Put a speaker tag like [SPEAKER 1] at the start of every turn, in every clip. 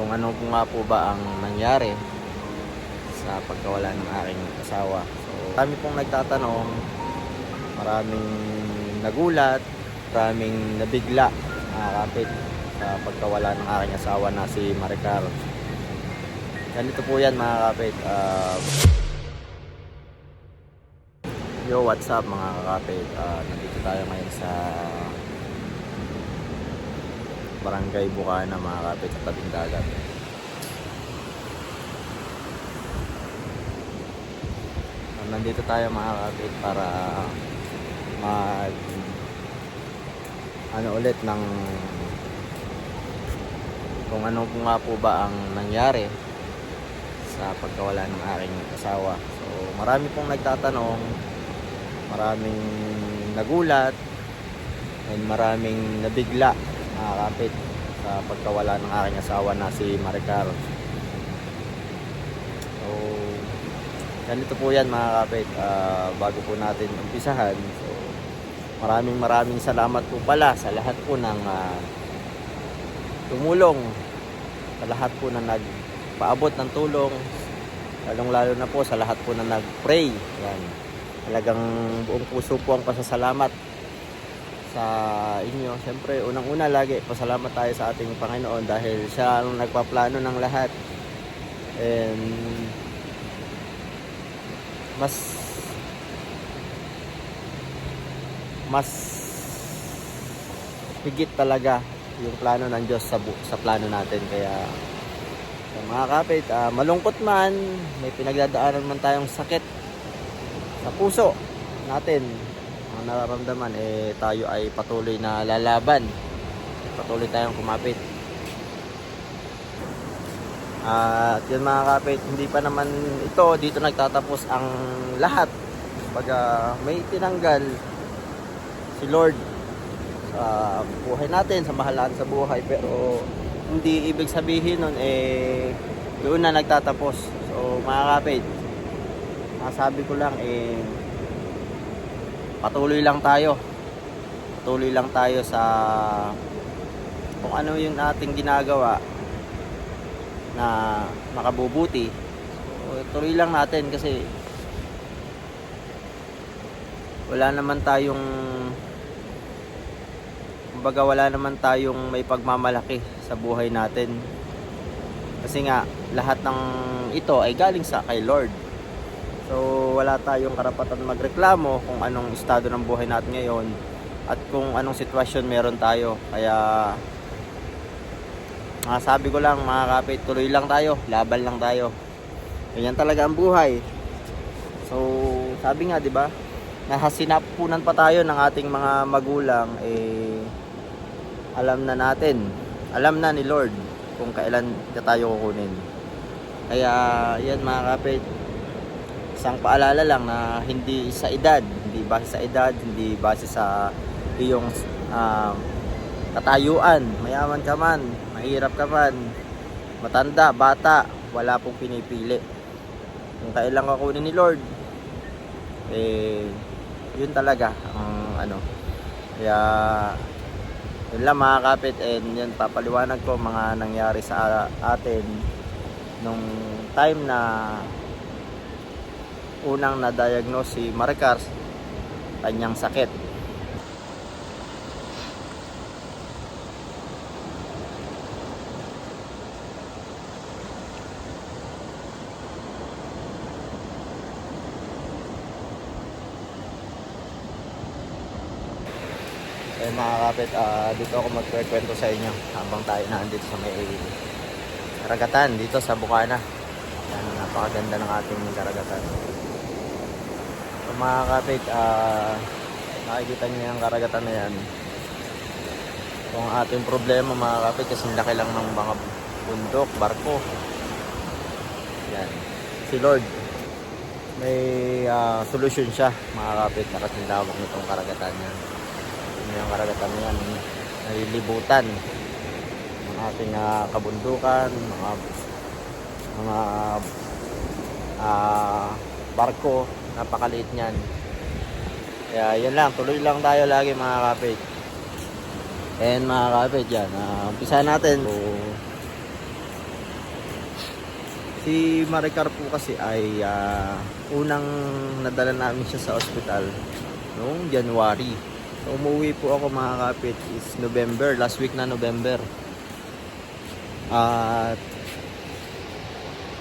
[SPEAKER 1] kung ano po nga po ba ang nangyari sa pagkawala ng aking asawa. So, kami pong nagtatanong, maraming nagulat, maraming nabigla mga kapit sa pagkawala ng aking asawa na si Maricar. Ganito po yan mga kapit. Yo, what's up mga kapit? Nandito tayo ngayon sa Barangay Bukana mga kapit, sa tabing dagat. Nandito tayo mga kapit para mag ulit ng kung ano po nga po ba ang nangyari sa pagkawala ng aking asawa. So marami pong nagtatanong, maraming nagulat, and maraming nabigla mga kapit sa pagkawala ng aking asawa na si Maricar. So ganito po yan mga kapit. Bago po natin umpisahan, so maraming salamat po pala sa lahat po ng tumulong, sa lahat po na nagpaabot ng tulong, lalong lalo na po sa lahat po na nagpray. Yan, talagang buong puso po ang pasasalamat sa inyo. Siyempre unang-una lagi pasalamat tayo sa ating Panginoon dahil siya ang nagpaplano ng lahat, and mas higit talaga yung plano ng Diyos sa plano natin. Kaya mga kapit, malungkot man, may pinagdadaanan man tayong sakit sa puso natin, ang nararamdaman, tayo ay patuloy na lalaban, patuloy tayong kumapit. At yun mga kapit, hindi pa naman dito nagtatapos ang lahat. Pag may tinanggal si Lord sa buhay natin, sa mahalaan sa buhay, pero hindi ibig sabihin nun doon na nagtatapos. So mga kapit, sabi ko lang, patuloy lang tayo sa kung ano yung ating ginagawa na makabubuti. So, tuloy lang natin kasi wala naman tayong may pagmamalaki sa buhay natin, kasi nga lahat ng ito ay galing sa kay Lord. So wala tayong karapatan magreklamo kung anong estado ng buhay natin ngayon at kung anong sitwasyon meron tayo. Kaya sabi ko lang mga kapit, tuloy lang tayo, laban lang tayo. Ganyan talaga ang buhay. So sabi nga, 'di ba, sinapunan pa tayo ng ating mga magulang, alam na ni Lord kung kailan tayo kukunin. Kaya yan mga kapit, isang paalala lang na hindi base sa edad, hindi base sa iyong katayuan, mayaman ka man, mahirap ka man, matanda, bata, wala pong pinipili. Kung kailan kukunin ni Lord, yun talaga ang Kaya yun lang mga kapit, and yun papaliwanag ko mga nangyari sa atin nung time na unang na-diagnose si Maricar kanyang sakit. Mga kapit, dito ako magkwento sa inyo habang tayo nandito sa may karagatan dito sa Bukana. Yan, napakaganda ng ating karagatan. So mga kapit, nakikita nyo yung karagatan na yan. Kung ating problema mga kapit, kasi laki lang ng mga bundok, barko. Yan, si Lord may solusyon siya mga kapit, nakatinlawak nitong karagatan yan. Yung karagatan yan, nalilibutan ng ating kabundukan, mga barko, napakaliit niyan. Kaya yan lang, tuloy lang tayo lagi mga kapit. And mga kapit, yan, umpisa natin. So, Si Maricar po kasi ay unang nadala namin siya sa ospital noong January. So, umuwi po ako mga kapit is November, last week na November. At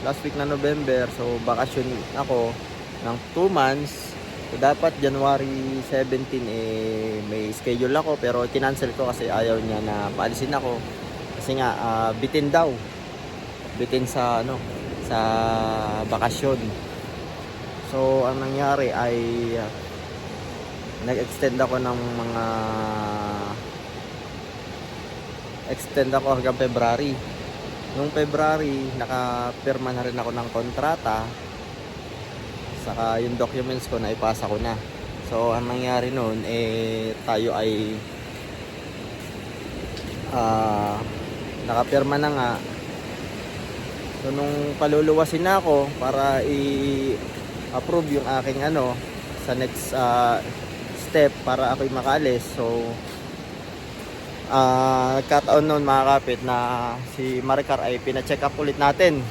[SPEAKER 1] last week na November, so bakasyon ako ng 2 months. So, dapat January 17 may schedule ako pero kinancel ko kasi ayaw niya na paalisin ako. Kasi nga bitin daw. Bitin sa sa bakasyon. So ang nangyari ay extend ako hanggang February. Noong February, nakapirma na rin ako ng kontrata. Saka yung documents ko na ipasa ko na. So ang nangyari noon tayo ay nakapirma na nga. So nung paluluwasin na ako para i-approve yung aking sa next step para ako'y makaalis. So nagkataon noon mga kapit na si Maricar ay pina-check up ulit natin.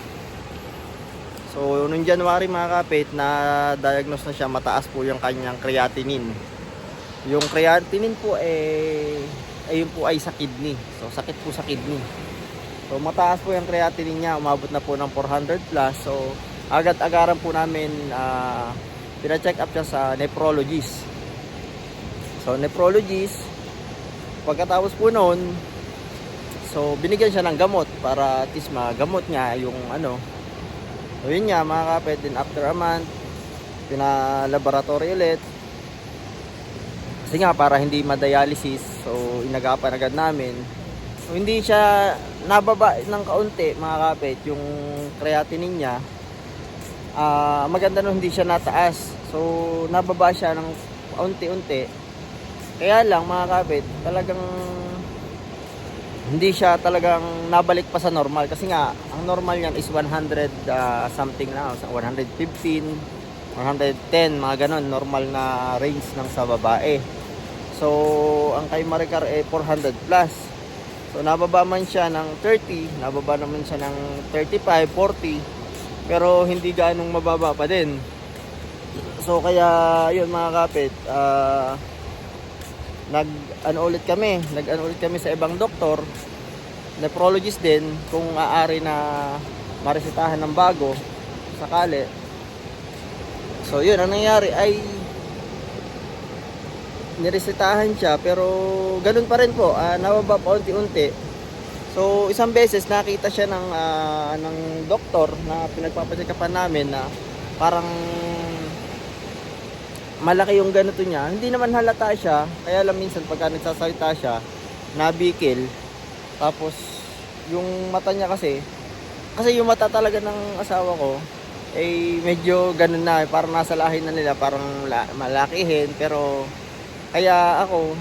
[SPEAKER 1] So noong January mga kapit na diagnose na siya, mataas po yung kanyang creatinine. Yung creatinine po ayun po ay sa kidney. So sakit po sa kidney. So mataas po yung creatinine niya, umabot na po ng 400 plus. So agad-agaran po namin pina-check up siya sa nephrologist. So nephrologist, pagkatapos po noon, so binigyan siya ng gamot para at least magamot niya yung So yun nga mga kapit, din after a month, pina-laboratory ulit. Kasi nga para hindi ma-dialysis, so inagapan agad namin. So, hindi siya nababa ng kaunti mga kapit yung creatinine niya. Maganda no hindi siya nataas. So nababa siya ng kaunti-unti. Kaya lang mga kapit, talagang hindi siya talagang nabalik pa sa normal. Kasi nga ang normal niyan is 100 something na, 115, 110, mga ganon, normal na range ng sa babae. So ang kay Maricar 400 plus. So nababa man siya ng 30, nababa naman siya ng 35, 40, pero hindi gaanong mababa pa din. So kaya yun mga kapit, nag-ano ulit kami sa ibang doktor, nephrologist din, kung aari na maresetahan ng bago sakali. So yun, ang nangyari ay niresetahan siya pero ganun pa rin po, nababa pa unti-unti. So isang beses nakita siya ng doktor na pinagpapacheck-upan namin na parang malaki yung ganito niya. Hindi naman halata siya, kaya lang minsan pagka nagsasalita siya nabikil. Tapos yung mata niya kasi yung mata talaga ng asawa ko medyo ganun na, parang nasa lahi na nila, parang malakihin. Pero kaya ako,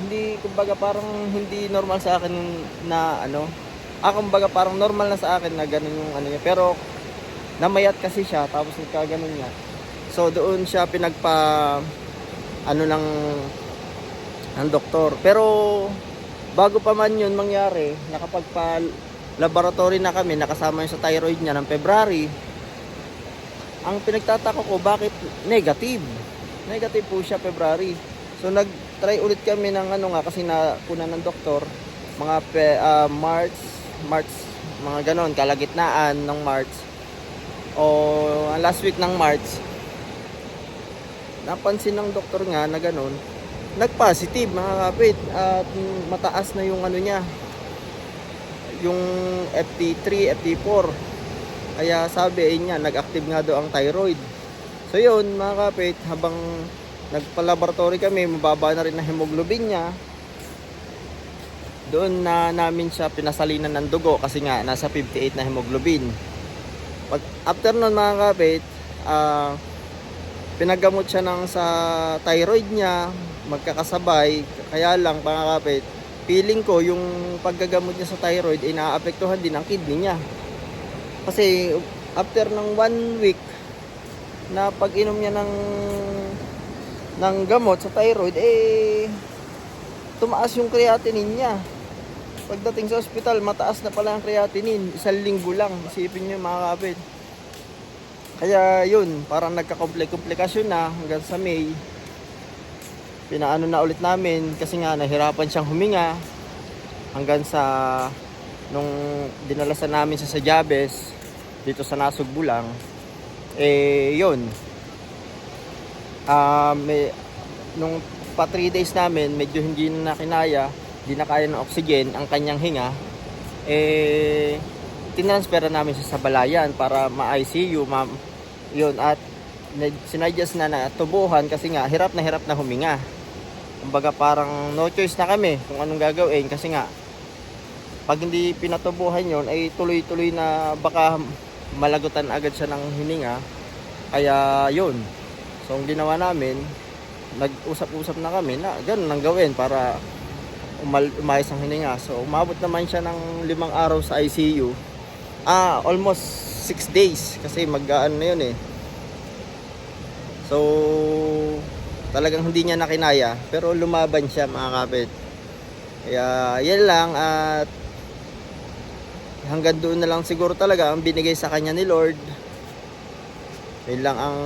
[SPEAKER 1] hindi, kumbaga parang hindi normal sa akin na kumbaga parang normal na sa akin na ganun yung niya. Pero namayat kasi siya, tapos nagkaganon niya. So doon siya pinagpa ng doktor. Pero bago pa man yun mangyari, nakapagpa laboratory na kami, nakasama yun sa thyroid niya ng February. Ang pinagtataka ko, bakit negative po siya February. So nag-try ulit kami ng kasi napuna ng doktor mga March, mga ganon, kalagitnaan ng March o last week ng March. Napansin ng doktor nga na ganon, nag-positive mga kapit, at mataas na yung niya, yung FT3, FT4. Kaya sabi niya, nag-active nga daw ang thyroid. So yun mga kapit, habang nagpa-laboratory kami, mababa na rin ang hemoglobin niya. Doon na namin siya pinasalinan ng dugo kasi nga nasa 58 na hemoglobin. After nun mga kapit, pinagamot siya sa thyroid niya, magkakasabay. Kaya lang mga kapit, feeling ko yung paggagamot niya sa thyroid ay naaapektuhan din ang kidney niya. Kasi after ng 1 week na pag-inom niya ng gamot sa thyroid, tumaas yung creatinine niya. Pagdating sa ospital, mataas na pala ang creatinine. 1 linggo lang. Isipin nyo mga kapit. Kaya yun, parang nagka-komplikasyon na hanggang sa May. Pinaano na ulit namin kasi nga nahirapan siyang huminga. Hanggang sa nung dinala sa namin sa Jabes dito sa Nasugbu lang. Yun. Nung pa 3 days namin, medyo hindi na kinaya. Hindi na kaya ng oxygen ang kanyang hinga, tinransfera namin siya sa Balayan para ma-ICU, yun, at sinuggest na tubuhan kasi nga hirap na huminga. Kumbaga parang no choice na kami kung anong gagawin kasi nga pag hindi pinatubuhan yon ay tuloy-tuloy na baka malagutan agad siya ng hininga. Kaya yun, so ang ginawa namin, nag-usap-usap na kami na ganun ang gawin para umayos ang hininga. So umabot naman siya ng 5 araw sa ICU. Almost 6 days kasi mag-aan na yun So talagang hindi niya nakinaya pero lumaban siya mga kapit. Kaya yan lang, at hanggang doon na lang siguro talaga ang binigay sa kanya ni Lord. Yun lang ang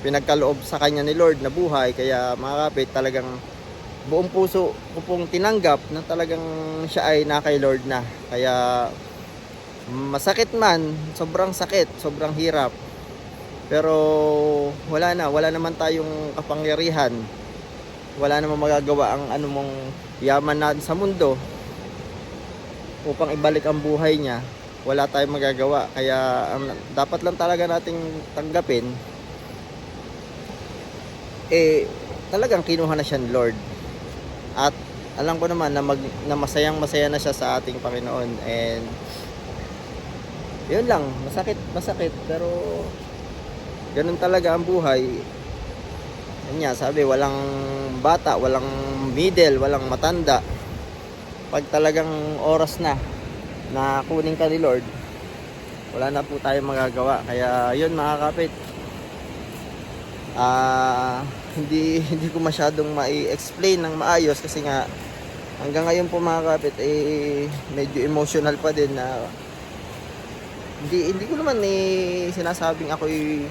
[SPEAKER 1] pinagkaloob sa kanya ni Lord na buhay. Kaya mga kapit, talagang buong puso ko pong tinanggap na talagang siya ay na kay Lord na. Kaya masakit man, sobrang sakit, sobrang hirap, pero wala naman tayong kapangyarihan, wala namang magagawa ang anumang yaman natin sa mundo upang ibalik ang buhay niya. Wala tayong magagawa. Kaya dapat lang talaga nating tanggapin, talagang kinuha na siya ni Lord. At alam ko naman na masayang masaya na siya sa ating Panginoon. And yun lang, masakit pero ganun talaga ang buhay. Yan nga, sabi, walang bata, walang middle, walang matanda. Pag talagang oras na kunin ka ni Lord, wala na po tayong magagawa. Kaya yun mga kapit, hindi ko masyadong mai-explain ng maayos kasi nga hanggang ngayon po mga kapit medyo emotional pa din na hindi ko naman sinasabing ako'y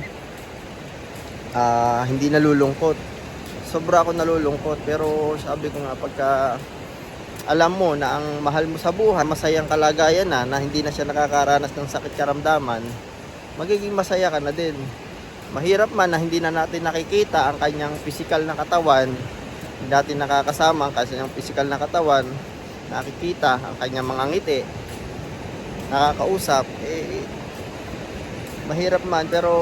[SPEAKER 1] hindi nalulungkot. Sobra ako nalulungkot, pero sabi ko nga, pagka alam mo na ang mahal mo sa buhay, masayang kalagayan na hindi na siya nakakaranas ng sakit karamdaman, magiging masaya ka na din. Mahirap man na hindi na natin nakikita ang kanyang physical na katawan, hindi natin nakakasama ang kanyang physical na katawan, nakikita ang kanyang mga ngiti, nakakausap, mahirap man, pero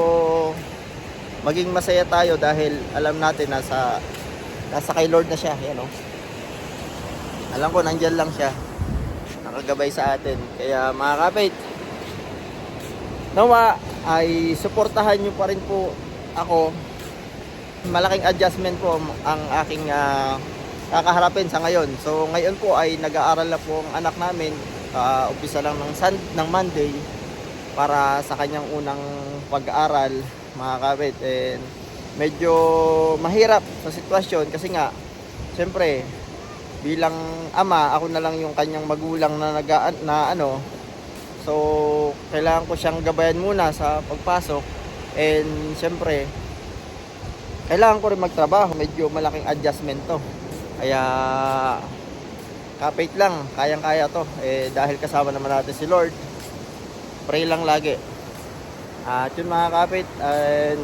[SPEAKER 1] maging masaya tayo dahil alam natin nasa kay Lord na siya. Yan, alam ko nandyan lang siya, nakagabay sa atin. Kaya mga kapit, nawa ay suportahan nyo pa rin po ako. Malaking adjustment po ang aking kakaharapin sa ngayon. So ngayon po ay nag-aaral na po ang anak namin. Umpisa lang ng Monday para sa kanyang unang pag-aaral mga kapit. And medyo mahirap sa sitwasyon kasi nga siyempre bilang ama, ako na lang yung kanyang magulang na so kailangan ko siyang gabayan muna sa pagpasok. And siyempre kailangan ko rin magtrabaho, medyo malaking adjustment to. Kaya kapit lang, kayang-kaya to dahil kasama naman natin si Lord. Pray lang lagi. At yun mga kapit, and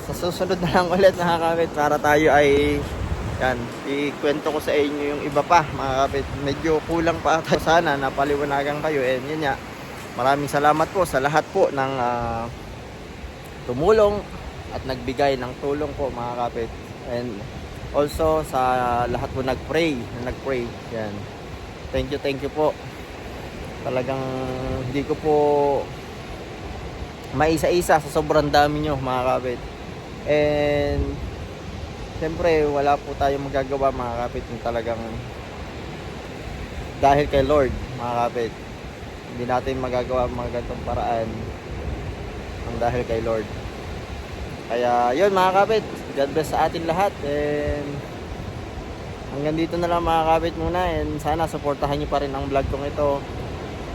[SPEAKER 1] sa susunod na lang ulit mga kapit, para tayo ay ikwento ko sa inyo yung iba pa mga kapit. Medyo kulang pa tayo, sana napaliwanagan kayo. And yun nga, maraming salamat po sa lahat po ng tumulong at nagbigay ng tulong po mga kapit. And also sa lahat po nagpray. Yan. Thank you po. Talagang hindi ko po maisa-isa sa sobrang dami nyo mga kapit. And siyempre wala po tayong magagawa mga kapit kung talagang dahil kay Lord mga kapit. Hindi natin magagawa ang mga ganitong paraan ang dahil kay Lord. Kaya yun mga kapit, God bless sa atin lahat. And hanggang dito na lang mga kapit muna, and sana supportahan nyo pa rin ang vlog kong ito,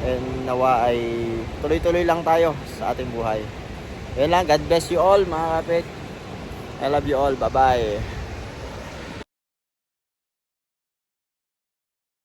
[SPEAKER 1] and nawa ay tuloy-tuloy lang tayo sa ating buhay. Yan lang, God bless you all mga kapit. I love you all, bye bye.